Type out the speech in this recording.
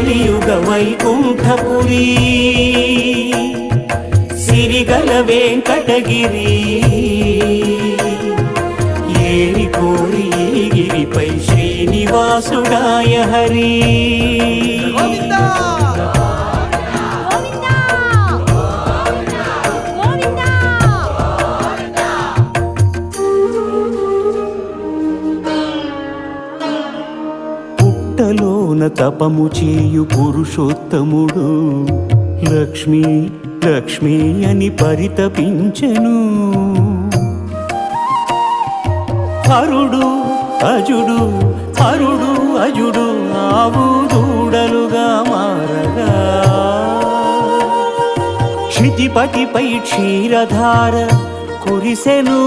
కలియుగ వైకుంఠపురి సిరిగల వెంకటగిరి ఏరి కోరి గిరిపై శ్రీనివాసుడాయ హరి పుట్టలోన తపము చేయు పురుషోత్తముడు లక్ష్మీ లక్ష్మీ అని పరితపించెను హరుడు అజుడు హరుడు అజుడు ఆవు దూడలుగా మారగా క్షితిపటిపై క్షీరధార కురిసెను